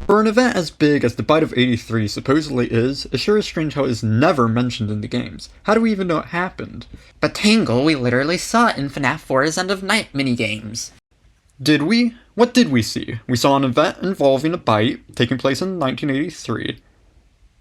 For an event as big as the Bite of 83 supposedly is, it sure is strange how it is never mentioned in the games. How do we even know it happened? But Tangle, we literally saw it in FNaF 4's End of Night minigames. Did we? What did we see? We saw an event involving a bite taking place in 1983.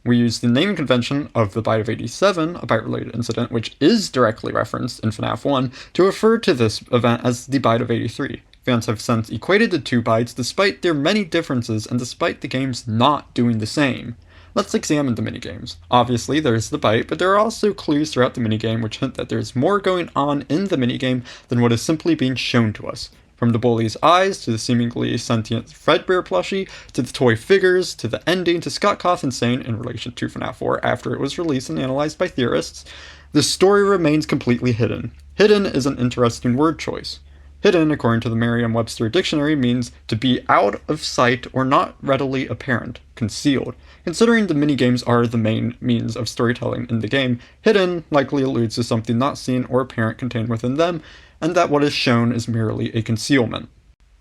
We used the naming convention of the Bite of 87, a bite-related incident which is directly referenced in FNaF 1, to refer to this event as the Bite of 83. Fans have since equated the two bites despite their many differences and despite the games not doing the same. Let's examine the minigames. Obviously there's the bite, but there are also clues throughout the minigame which hint that there's more going on in the minigame than what is simply being shown to us. From the bully's eyes, to the seemingly sentient Fredbear plushie, to the toy figures, to the ending, to Scott Cough Insane in relation to FNaF 4 after it was released and analyzed by theorists, the story remains completely hidden. Hidden is an interesting word choice. Hidden, according to the Merriam-Webster dictionary, means to be out of sight or not readily apparent, concealed. Considering the minigames are the main means of storytelling in the game, hidden likely alludes to something not seen or apparent contained within them, and that what is shown is merely a concealment.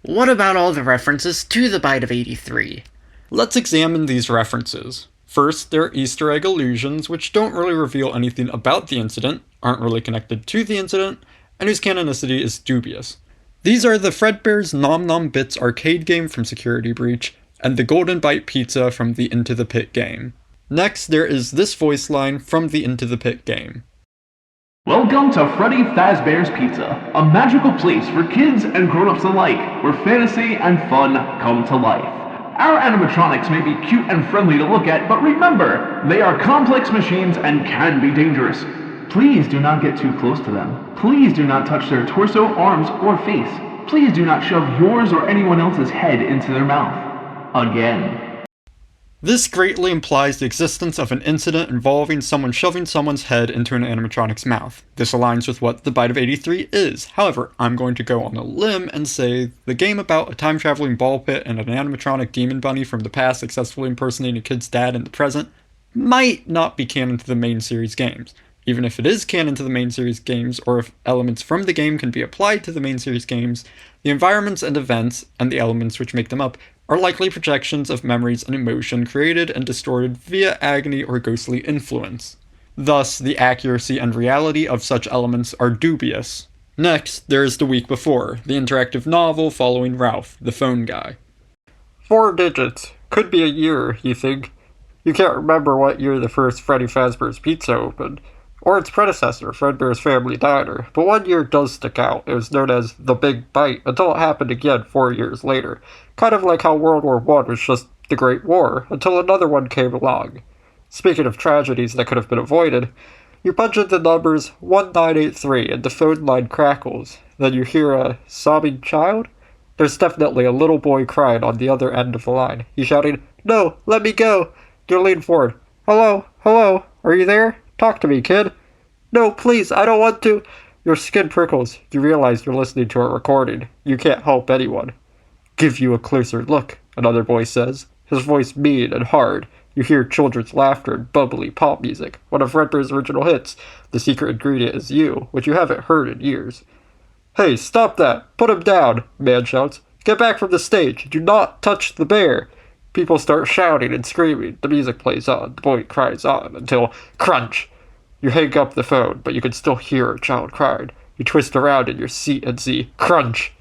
What about all the references to the Bite of 83? Let's examine these references. First, there are Easter egg allusions which don't really reveal anything about the incident, aren't really connected to the incident, and whose canonicity is dubious. These are the Fredbear's Nom Nom Bits arcade game from Security Breach, and the Golden Bite Pizza from the Into the Pit game. Next, there is this voice line from the Into the Pit game. Welcome to Freddy Fazbear's Pizza, a magical place for kids and grown-ups alike, where fantasy and fun come to life. Our animatronics may be cute and friendly to look at, but remember, they are complex machines and can be dangerous. Please do not get too close to them. Please do not touch their torso, arms, or face. Please do not shove yours or anyone else's head into their mouth. Again. This greatly implies the existence of an incident involving someone shoving someone's head into an animatronic's mouth. This aligns with what the Bite of 83 is. However, I'm going to go on a limb and say the game about a time-traveling ball pit and an animatronic demon bunny from the past successfully impersonating a kid's dad in the present might not be canon to the main series games. Even if it is canon to the main series games, or if elements from the game can be applied to the main series games, the environments and events, and the elements which make them up, are likely projections of memories and emotion created and distorted via agony or ghostly influence. Thus, the accuracy and reality of such elements are dubious. Next, there is the week before, the interactive novel following Ralph, the phone guy. 4 digits. Could be a year, you think. You can't remember what year the first Freddy Fazbear's Pizza opened, or its predecessor, Fredbear's Family Diner, but one year does stick out. It was known as the Big Bite until it happened again 4 years later. Kind of like how World War I was just the Great War, until another one came along. Speaking of tragedies that could have been avoided, you punch in the numbers 1983 and the phone line crackles. Then you hear a sobbing child? There's definitely a little boy crying on the other end of the line. He's shouting, "No, let me go!" You lean forward. "Hello? Hello? Are you there? Talk to me, kid." "No, please, I don't want to." Your skin prickles. You realize you're listening to a recording. You can't help anyone. "Give you a closer look," another voice says, his voice mean and hard. You hear children's laughter and bubbly pop music, one of Fredbear's original hits. The secret ingredient is you, which you haven't heard in years. "Hey, stop that! Put him down!" a man shouts. "Get back from the stage! Do not touch the bear!" People start shouting and screaming. The music plays on. The boy cries on until crunch. You hang up the phone, but you can still hear a child crying. You twist around in your seat and see crunch.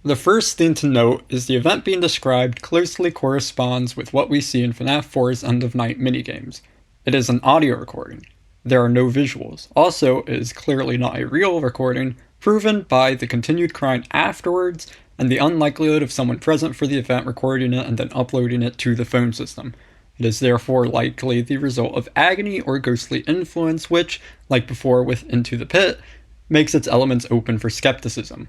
The first thing to note is the event being described closely corresponds with what we see in FNaF 4's End of Night minigames. It is an audio recording. There are no visuals. Also, it is clearly not a real recording, proven by the continued crying afterwards and the unlikelihood of someone present for the event recording it and then uploading it to the phone system. It is therefore likely the result of agony or ghostly influence which, like before with Into the Pit, makes its elements open for skepticism.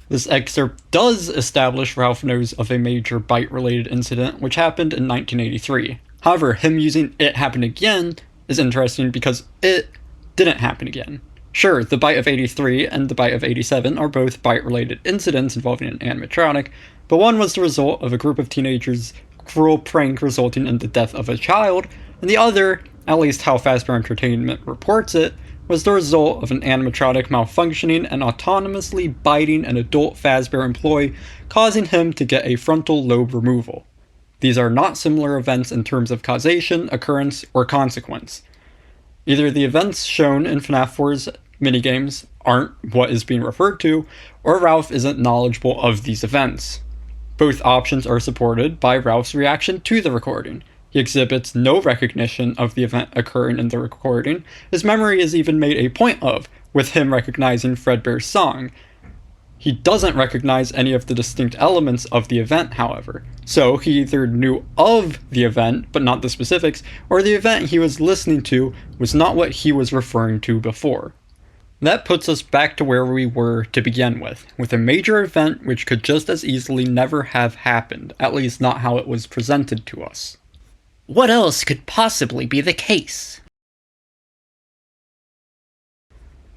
This excerpt does establish Ralph knows of a major bite-related incident which happened in 1983. However, him using "it happened again" is interesting because it didn't happen again. Sure, the Bite of 83 and the Bite of 87 are both bite-related incidents involving an animatronic, but one was the result of a group of teenagers' cruel prank resulting in the death of a child, and the other, at least how Fazbear Entertainment reports it, was the result of an animatronic malfunctioning and autonomously biting an adult Fazbear employee, causing him to get a frontal lobe removal. These are not similar events in terms of causation, occurrence, or consequence. Either the events shown in FNAF 4's minigames aren't what is being referred to, or Ralph isn't knowledgeable of these events. Both options are supported by Ralph's reaction to the recording. He exhibits no recognition of the event occurring in the recording. His memory is even made a point of, with him recognizing Fredbear's song. He doesn't recognize any of the distinct elements of the event, however. So he either knew of the event, but not the specifics, or the event he was listening to was not what he was referring to before. That puts us back to where we were to begin with a major event which could just as easily never have happened, at least not how it was presented to us. What else could possibly be the case?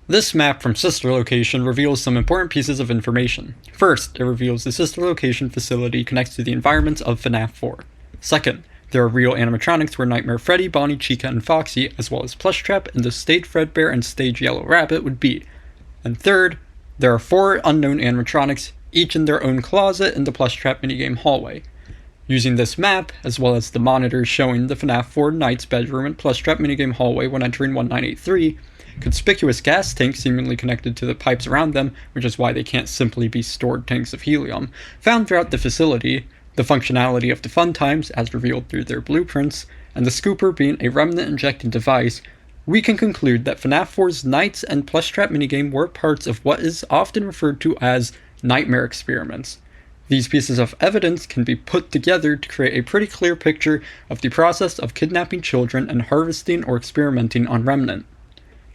This map from Sister Location reveals some important pieces of information. First, it reveals the Sister Location facility connects to the environments of FNAF 4. Second, there are real animatronics where Nightmare Freddy, Bonnie, Chica, and Foxy, as well as Plushtrap and the Stage Fredbear and Stage Yellow Rabbit would be. And third, there are 4 unknown animatronics, each in their own closet in the Plushtrap minigame hallway. Using this map, as well as the monitors showing the FNAF 4 Knight's bedroom and Plushtrap minigame hallway when entering 1983, conspicuous gas tanks seemingly connected to the pipes around them, which is why they can't simply be stored tanks of helium, found throughout the facility, the functionality of the fun times as revealed through their blueprints, and the scooper being a remnant injecting device, we can conclude that FNAF 4's Knights and Plushtrap minigame were parts of what is often referred to as nightmare experiments. These pieces of evidence can be put together to create a pretty clear picture of the process of kidnapping children and harvesting or experimenting on Remnant.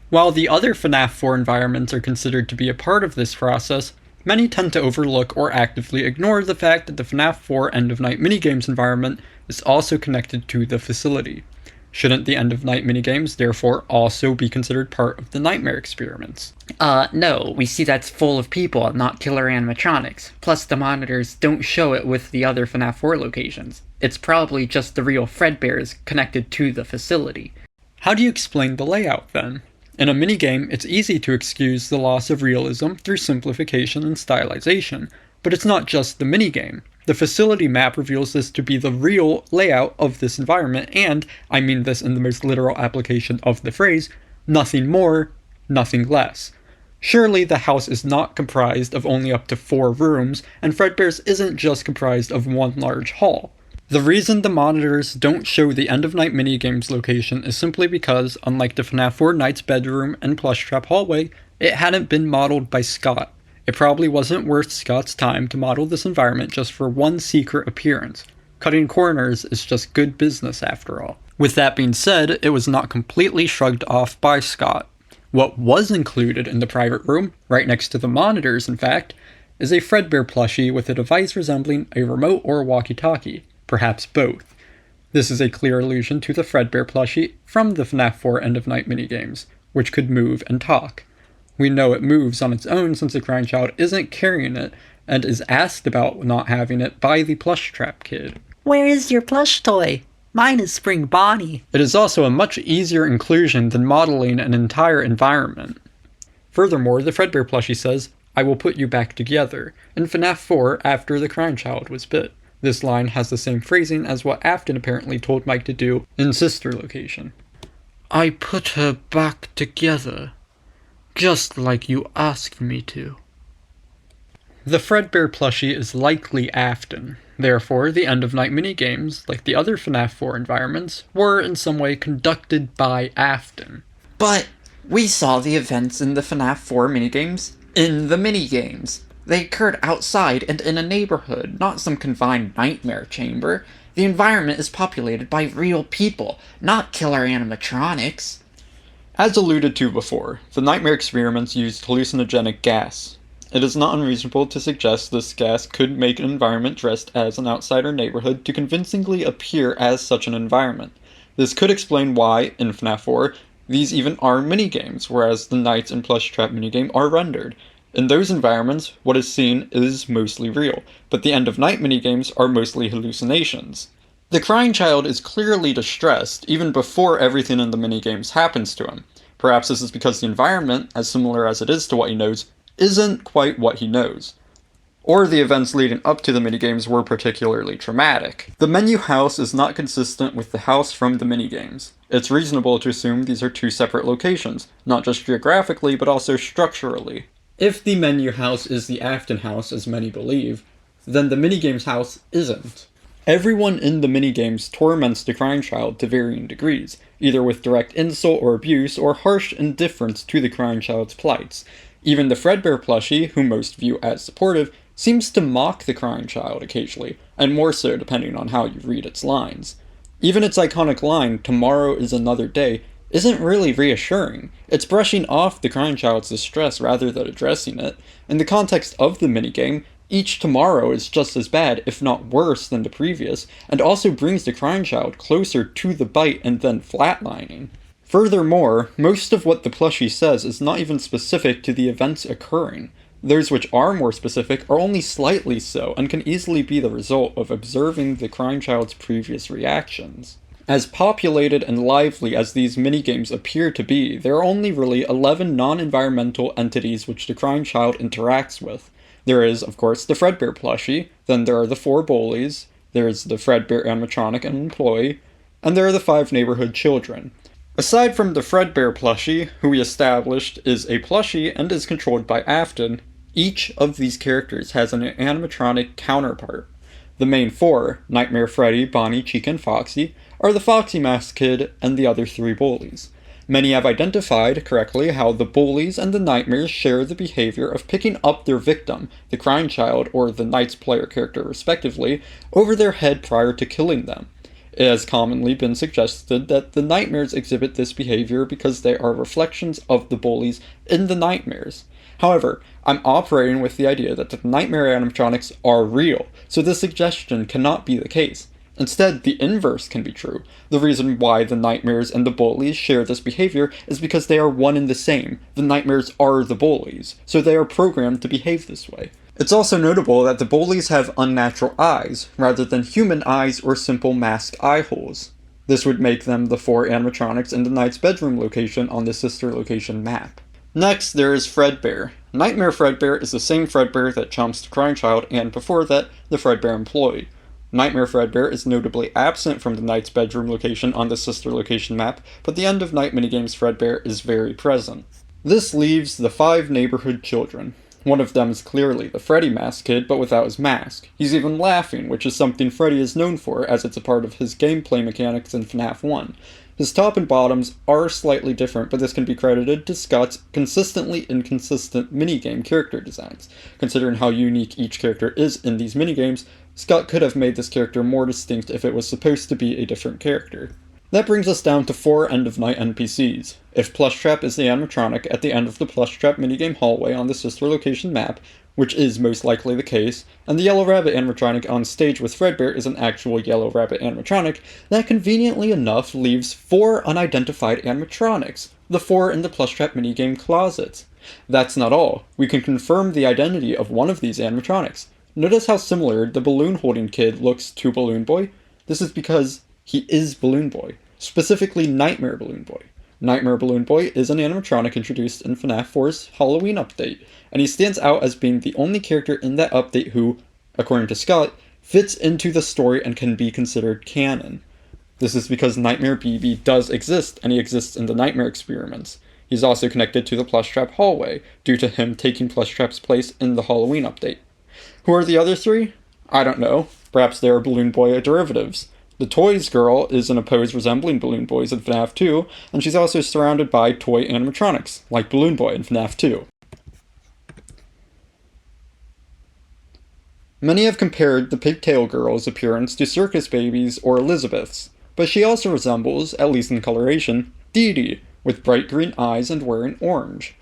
While the other FNAF 4 environments are considered to be a part of this process, many tend to overlook or actively ignore the fact that the FNAF 4 End of Night minigames environment is also connected to the facility. Shouldn't the End of Night minigames therefore also be considered part of the nightmare experiments? No, we see that's full of people, not killer animatronics. Plus the monitors don't show it with the other FNAF 4 locations. It's probably just the real Fredbears connected to the facility. How do you explain the layout then? In a minigame, it's easy to excuse the loss of realism through simplification and stylization, but it's not just the minigame. The facility map reveals this to be the real layout of this environment, and, I mean this in the most literal application of the phrase, nothing more, nothing less. Surely the house is not comprised of only up to 4 rooms, and Fredbear's isn't just comprised of one large hall. The reason the monitors don't show the End of Night minigame's location is simply because, unlike the FNAF 4 Knight's bedroom and Plushtrap hallway, it hadn't been modeled by Scott. It probably wasn't worth Scott's time to model this environment just for one secret appearance. Cutting corners is just good business after all. With that being said, it was not completely shrugged off by Scott. What was included in the private room, right next to the monitors in fact, is a Fredbear plushie with a device resembling a remote or walkie-talkie. Perhaps both. This is a clear allusion to the Fredbear plushie from the FNAF 4 End of Night minigames, which could move and talk. We know it moves on its own since the crying child isn't carrying it, and is asked about not having it by the Plushtrap kid. Where is your plush toy? Mine is Spring Bonnie. It is also a much easier inclusion than modeling an entire environment. Furthermore, the Fredbear plushie says, "I will put you back together," in FNAF 4 after the crying child was bit. This line has the same phrasing as what Afton apparently told Mike to do in Sister Location. "I put her back together, just like you asked me to." The Fredbear plushie is likely Afton. Therefore, the End of Night minigames, like the other FNAF 4 environments, were in some way conducted by Afton. But we saw the events in the FNAF 4 minigames in the minigames. They occurred outside and in a neighborhood, not some confined nightmare chamber. The environment is populated by real people, not killer animatronics. As alluded to before, the nightmare experiments used hallucinogenic gas. It is not unreasonable to suggest this gas could make an environment dressed as an outsider neighborhood to convincingly appear as such an environment. This could explain why, in FNAF 4, these even are minigames, whereas the Knights and Plushtrap minigame are rendered. In those environments, what is seen is mostly real, but the End of Night minigames are mostly hallucinations. The crying child is clearly distressed, even before everything in the minigames happens to him. Perhaps this is because the environment, as similar as it is to what he knows, isn't quite what he knows. or the events leading up to the minigames were particularly traumatic. The menu house is not consistent with the house from the minigames. It's reasonable to assume these are two separate locations, not just geographically, but also structurally. If the menu house is the Afton house, as many believe, then the minigames house isn't. Everyone in the minigames torments the crying child to varying degrees, either with direct insult or abuse, or harsh indifference to the crying child's plights. Even the Fredbear plushie, whom most view as supportive, seems to mock the crying child occasionally, and more so depending on how you read its lines. Even its iconic line, "Tomorrow is another day," isn't really reassuring. It's brushing off the crying child's distress rather than addressing it. In the context of the minigame, each tomorrow is just as bad, if not worse, than the previous, and also brings the crying child closer to the bite and then flatlining. Furthermore, most of what the plushie says is not even specific to the events occurring. Those which are more specific are only slightly so, and can easily be the result of observing the crying child's previous reactions. As populated and lively as these minigames appear to be, there are only really 11 non-environmental entities which the crying child interacts with. There is, of course, the Fredbear plushie, then there are the 4 bullies, there is the Fredbear animatronic and employee, and there are the 5 neighborhood children. Aside from the Fredbear plushie, who we established is a plushie and is controlled by Afton, each of these characters has an animatronic counterpart. The main 4, Nightmare Freddy, Bonnie, Chica, and Foxy, are the Foxy Mask Kid and the other 3 bullies. Many have identified correctly how the bullies and the nightmares share the behavior of picking up their victim, the crying child or the knight's player character respectively, over their head prior to killing them. It has commonly been suggested that the nightmares exhibit this behavior because they are reflections of the bullies in the nightmares. However, I'm operating with the idea that the nightmare animatronics are real, so this suggestion cannot be the case. Instead, the inverse can be true. The reason why the nightmares and the bullies share this behavior is because they are one and the same. The nightmares are the bullies, so they are programmed to behave this way. It's also notable that the bullies have unnatural eyes, rather than human eyes or simple mask eye holes. This would make them the 4 animatronics in the knight's bedroom location on the sister location map. Next, there is Fredbear. Nightmare Fredbear is the same Fredbear that chomps the crying child, and before that, the Fredbear employee. Nightmare Fredbear is notably absent from the knight's bedroom location on the sister location map, but the end of night minigames Fredbear is very present. This leaves the 5 neighborhood children. One of them is clearly the Freddy Mask Kid, but without his mask. He's even laughing, which is something Freddy is known for, as it's a part of his gameplay mechanics in FNaF 1. His top and bottoms are slightly different, but this can be credited to Scott's consistently inconsistent minigame character designs. Considering how unique each character is in these minigames, Scott could have made this character more distinct if it was supposed to be a different character. That brings us down to 4 end-of-night NPCs. If Plushtrap is the animatronic at the end of the Plushtrap minigame hallway on the sister location map, which is most likely the case, and the Yellow Rabbit animatronic on stage with Fredbear is an actual Yellow Rabbit animatronic, that conveniently enough leaves 4 unidentified animatronics, the 4 in the Plushtrap minigame closets. That's not all. We can confirm the identity of one of these animatronics. Notice how similar the balloon-holding kid looks to Balloon Boy? This is because he is Balloon Boy, specifically Nightmare Balloon Boy. Nightmare Balloon Boy is an animatronic introduced in FNaF 4's Halloween update, and he stands out as being the only character in that update who, according to Scott, fits into the story and can be considered canon. This is because Nightmare BB does exist, and he exists in the Nightmare experiments. He's also connected to the Plushtrap hallway, due to him taking Plushtrap's place in the Halloween update. Who are the other 3? I don't know. Perhaps they are Balloon Boy derivatives. The Toys girl is in a pose resembling Balloon Boy's in FNaF 2, and she's also surrounded by toy animatronics, like Balloon Boy in FNaF 2. Many have compared the Pigtail Girl's appearance to Circus Baby's or Elizabeth's, but she also resembles, at least in coloration, Dee Dee, with bright green eyes and wearing orange.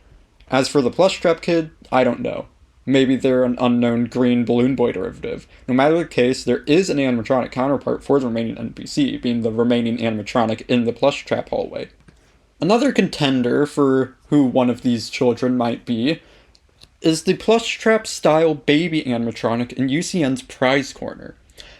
As for the Plushtrap Kid, I don't know. Maybe they're an unknown green Balloon Boy derivative. No matter the case, there is an animatronic counterpart for the remaining NPC, being the remaining animatronic in the Plushtrap hallway. Another contender for who one of these children might be is the Plushtrap-style baby animatronic in UCN's Prize Corner.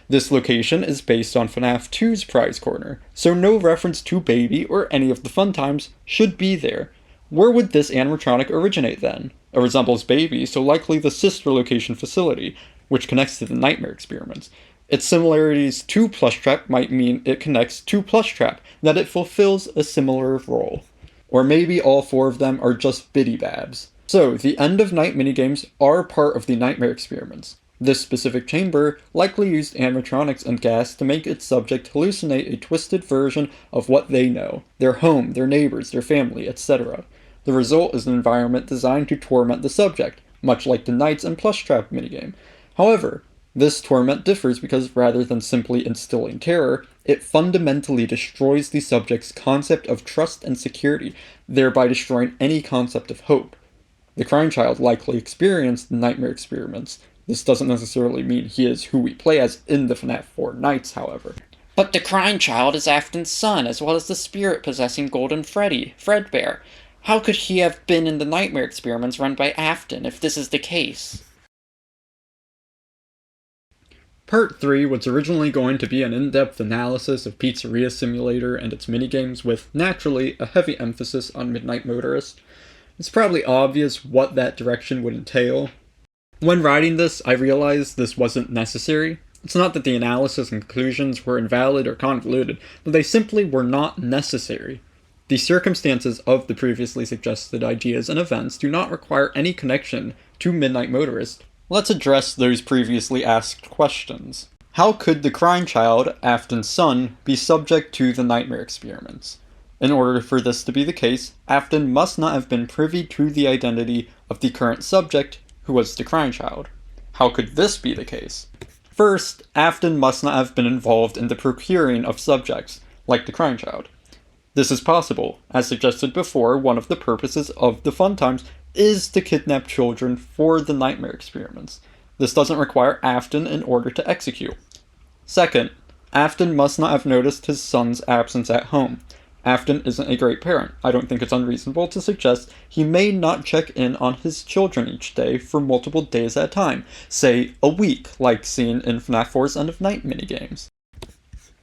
This location is based on FNaF 2's Prize Corner, so no reference to Baby or any of the fun times should be there. Where would this animatronic originate then? It resembles Baby, so likely the sister location facility, which connects to the Nightmare experiments. Its similarities to Plushtrap might mean it connects to Plushtrap, that it fulfills a similar role. Or maybe all four of them are just Biddy Babs. So, the end of night minigames are part of the Nightmare experiments. This specific chamber likely used animatronics and gas to make its subject hallucinate a twisted version of what they know, their home, their neighbors, their family, etc. The result is an environment designed to torment the subject, much like the Knights and Plushtrap minigame. However, this torment differs because rather than simply instilling terror, it fundamentally destroys the subject's concept of trust and security, thereby destroying any concept of hope. The crying child likely experienced the Nightmare experiments. This doesn't necessarily mean he is who we play as in the FNaF 4 Knights, however. But the crying child is Afton's son, as well as the spirit possessing Golden Freddy, Fredbear. How could he have been in the Nightmare experiments run by Afton if this is the case? Part 3 was originally going to be an in-depth analysis of Pizzeria Simulator and its minigames with, naturally, a heavy emphasis on Midnight Motorist. It's probably obvious what that direction would entail. When writing this, I realized this wasn't necessary. It's not that the analysis and conclusions were invalid or convoluted, but they simply were not necessary. The circumstances of the previously suggested ideas and events do not require any connection to Midnight Motorist. Let's address those previously asked questions. How could the crying child, Afton's son, be subject to the Nightmare experiments? In order for this to be the case, Afton must not have been privy to the identity of the current subject, who was the crying child. How could this be the case? First, Afton must not have been involved in the procuring of subjects, like the crying child. This is possible. As suggested before, one of the purposes of the fun times is to kidnap children for the Nightmare experiments. This doesn't require Afton in order to execute. Second, Afton must not have noticed his son's absence at home. Afton isn't a great parent. I don't think it's unreasonable to suggest he may not check in on his children each day for multiple days at a time, say a week, like seen in FNaF 4's End of Night minigames.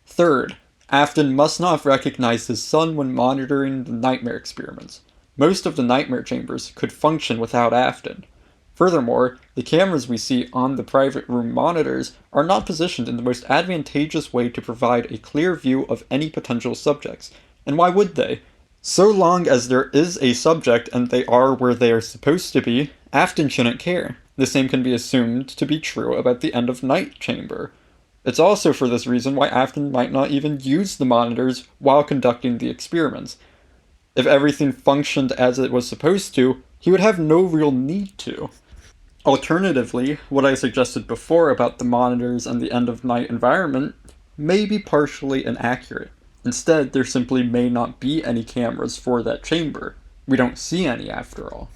Third, Afton must not have recognized his son when monitoring the Nightmare experiments. Most of the Nightmare chambers could function without Afton. Furthermore, the cameras we see on the private room monitors are not positioned in the most advantageous way to provide a clear view of any potential subjects. And why would they? So long as there is a subject and they are where they are supposed to be, Afton shouldn't care. The same can be assumed to be true about the End of Night chamber. It's also for this reason why Afton might not even use the monitors while conducting the experiments. If everything functioned as it was supposed to, he would have no real need to. Alternatively, what I suggested before about the monitors and the End of Night environment may be partially inaccurate. Instead, there simply may not be any cameras for that chamber. We don't see any after all.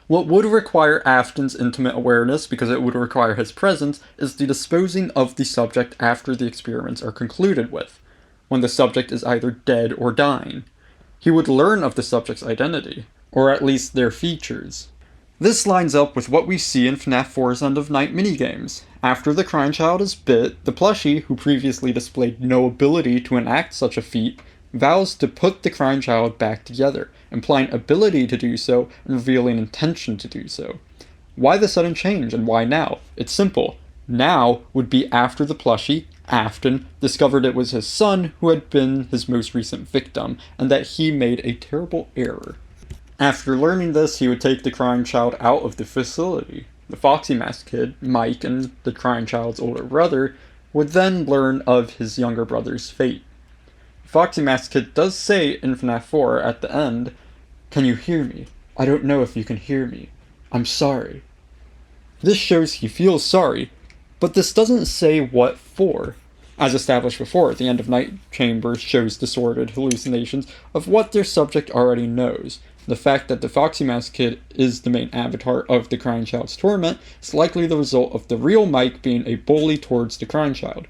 What would require Afton's intimate awareness, because it would require his presence, is the disposing of the subject after the experiments are concluded with, when the subject is either dead or dying. He would learn of the subject's identity, or at least their features. This lines up with what we see in FNaF 4's End of Night minigames. After the crying child is bit, the plushie, who previously displayed no ability to enact such a feat, vows to put the crying child back together, implying ability to do so and revealing intention to do so. Why the sudden change, and why now? It's simple. Now would be after the plushie, Afton, discovered it was his son who had been his most recent victim, and that he made a terrible error. After learning this, he would take the crying child out of the facility. The Foxy Mask Kid, Mike, and the crying child's older brother would then learn of his younger brother's fate. Foxy Mask Kid does say in FNaF 4 at the end, "Can you hear me? I don't know if you can hear me. I'm sorry." This shows he feels sorry, but this doesn't say what for. As established before, the End of Night chamber shows distorted hallucinations of what their subject already knows. The fact that the Foxy Mask Kid is the main avatar of the crying child's torment is likely the result of the real Mike being a bully towards the crying child.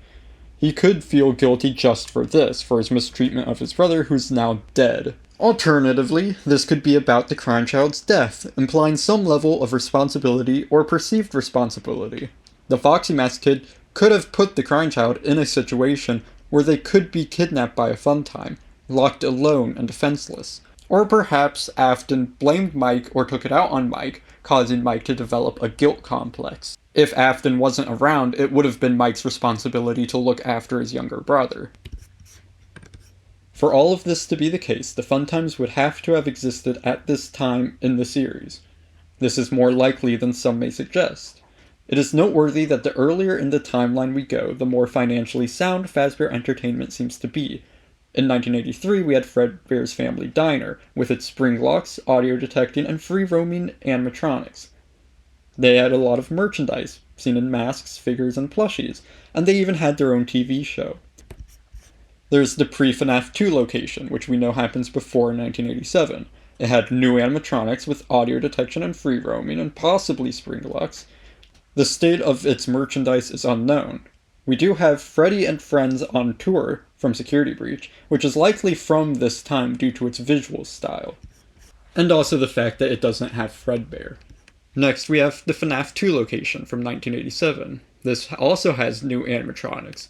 He could feel guilty just for this, for his mistreatment of his brother who's now dead. Alternatively, this could be about the crying child's death, implying some level of responsibility or perceived responsibility. The Foxy Mask Kid could have put the crying child in a situation where they could be kidnapped by a fun time, locked alone and defenseless. Or perhaps Afton blamed Mike or took it out on Mike, causing Mike to develop a guilt complex. If Afton wasn't around, it would have been Mike's responsibility to look after his younger brother. For all of this to be the case, the fun times would have to have existed at this time in the series. This is more likely than some may suggest. It is noteworthy that the earlier in the timeline we go, the more financially sound Fazbear Entertainment seems to be. In 1983, we had Fredbear's Family Diner, with its spring locks, audio detecting, and free-roaming animatronics. They had a lot of merchandise, seen in masks, figures, and plushies, and they even had their own TV show. There's the pre-FNaF 2 location, which we know happens before 1987. It had new animatronics with audio detection and free roaming, and possibly spring locks. The state of its merchandise is unknown. We do have Freddy and Friends on tour from Security Breach, which is likely from this time due to its visual style. And also the fact that it doesn't have Fredbear. Next, we have the FNaF 2 location from 1987. This also has new animatronics,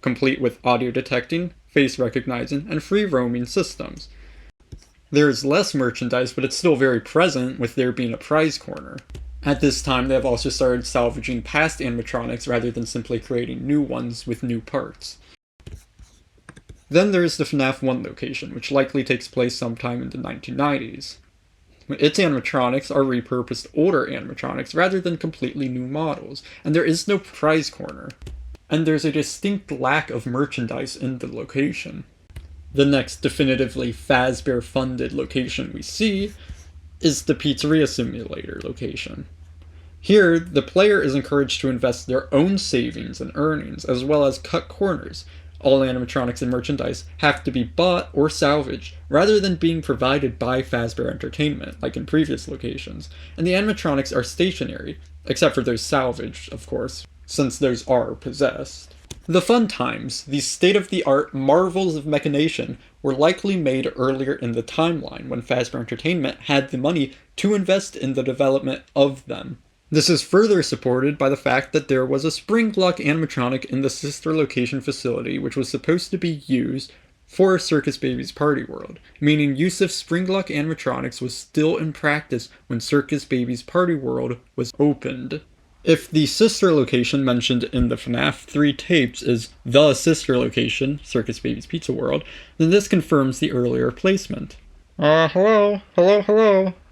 complete with audio detecting, face recognizing, and free roaming systems. There is less merchandise, but it's still very present, with there being a prize corner. At this time, they have also started salvaging past animatronics rather than simply creating new ones with new parts. Then there is the FNaF 1 location, which likely takes place sometime in the 1990s. Its animatronics are repurposed older animatronics rather than completely new models, and there is no prize corner. And there's a distinct lack of merchandise in the location. The next definitively Fazbear-funded location we see is the Pizzeria Simulator location. Here, the player is encouraged to invest their own savings and earnings, as well as cut corners. All animatronics and merchandise have to be bought or salvaged, rather than being provided by Fazbear Entertainment, like in previous locations. And the animatronics are stationary, except for those salvaged, of course, since those are possessed. The fun times, these state-of-the-art marvels of machination, were likely made earlier in the timeline, when Fazbear Entertainment had the money to invest in the development of them. This is further supported by the fact that there was a spring lock animatronic in the sister location facility which was supposed to be used for Circus Baby's Party World, meaning use of spring lock animatronics was still in practice when Circus Baby's Party World was opened. If the sister location mentioned in the FNaF 3 tapes is the sister location, Circus Baby's Pizza World, then this confirms the earlier placement. Hello.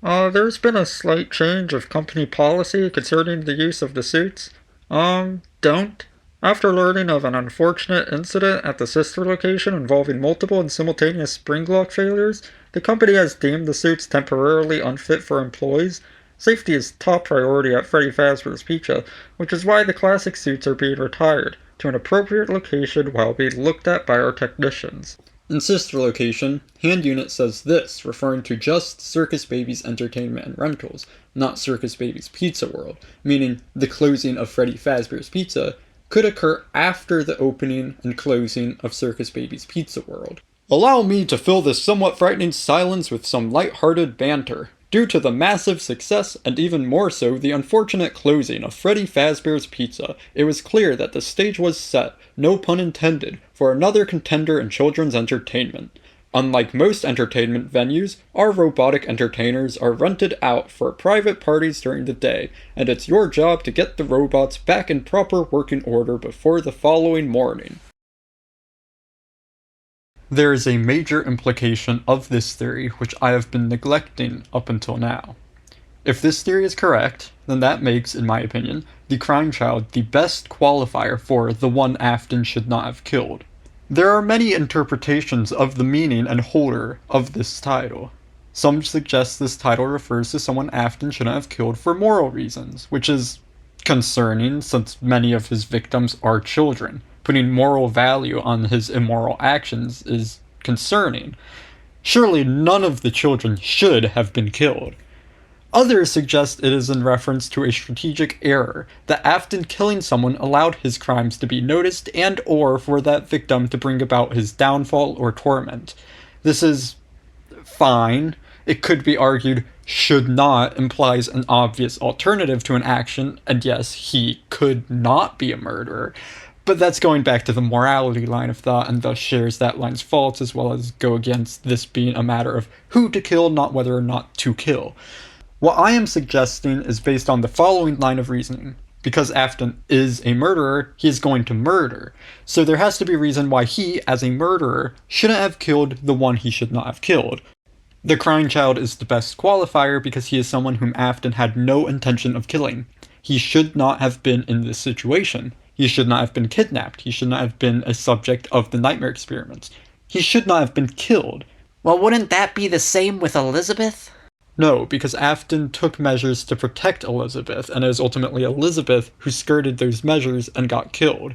There's been a slight change of company policy concerning the use of the suits. Don't. After learning of an unfortunate incident at the sister location involving multiple and simultaneous spring lock failures, the company has deemed the suits temporarily unfit for employees. Safety is top priority at Freddy Fazbear's Pizza, which is why the classic suits are being retired to an appropriate location while being looked at by our technicians. In sister location, Hand Unit says this, referring to just Circus Baby's Entertainment and Rentals, not Circus Baby's Pizza World, meaning the closing of Freddy Fazbear's Pizza could occur after the opening and closing of Circus Baby's Pizza World. Allow me to fill this somewhat frightening silence with some light-hearted banter. Due to the massive success, and even more so the unfortunate closing of Freddy Fazbear's Pizza, it was clear that the stage was set, no pun intended, for another contender in children's entertainment. Unlike most entertainment venues, our robotic entertainers are rented out for private parties during the day, and it's your job to get the robots back in proper working order before the following morning. There is a major implication of this theory which I have been neglecting up until now. If this theory is correct, then that makes, in my opinion, the crime child the best qualifier for the one Afton should not have killed. There are many interpretations of the meaning and holder of this title. Some suggest this title refers to someone Afton shouldn't have killed for moral reasons, which is concerning since many of his victims are children. Putting moral value on his immoral actions is concerning. Surely none of the children should have been killed. Others suggest it is in reference to a strategic error, that Afton killing someone allowed his crimes to be noticed and or for that victim to bring about his downfall or torment. This is fine. It could be argued should not implies an obvious alternative to an action, and yes, he could not be a murderer. But that's going back to the morality line of thought, and thus shares that line's faults, as well as go against this being a matter of who to kill, not whether or not to kill. What I am suggesting is based on the following line of reasoning. Because Afton is a murderer, he is going to murder. So there has to be a reason why he, as a murderer, shouldn't have killed the one he should not have killed. The crying child is the best qualifier because he is someone whom Afton had no intention of killing. He should not have been in this situation. He should not have been kidnapped. He should not have been a subject of the nightmare experiments. He should not have been killed. Well, wouldn't that be the same with Elizabeth? No, because Afton took measures to protect Elizabeth, and it was ultimately Elizabeth who skirted those measures and got killed.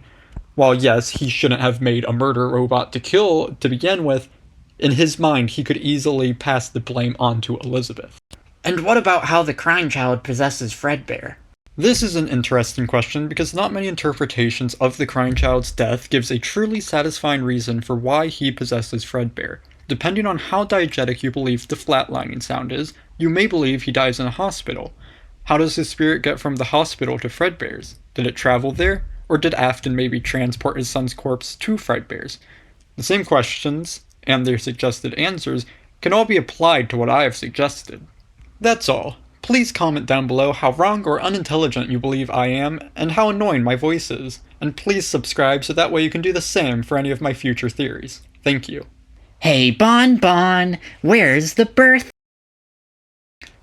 While yes, he shouldn't have made a murder robot to kill to begin with, in his mind he could easily pass the blame on to Elizabeth. And what about how the crying child possesses Fredbear? This is an interesting question because not many interpretations of the crying child's death gives a truly satisfying reason for why he possesses Fredbear. Depending on how diegetic you believe the flatlining sound is, you may believe he dies in a hospital. How does his spirit get from the hospital to Fredbear's? Did it travel there? Or did Afton maybe transport his son's corpse to Fredbear's? The same questions, and their suggested answers, can all be applied to what I have suggested. That's all. Please comment down below how wrong or unintelligent you believe I am, and how annoying my voice is. And please subscribe so that way you can do the same for any of my future theories. Thank you. Hey, Bon, where's the birth?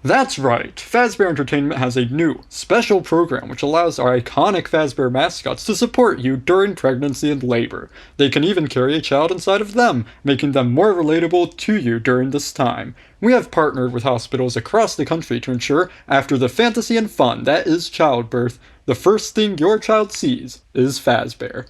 That's right, Fazbear Entertainment has a new, special program which allows our iconic Fazbear mascots to support you during pregnancy and labor. They can even carry a child inside of them, making them more relatable to you during this time. We have partnered with hospitals across the country to ensure, after the fantasy and fun that is childbirth, the first thing your child sees is Fazbear.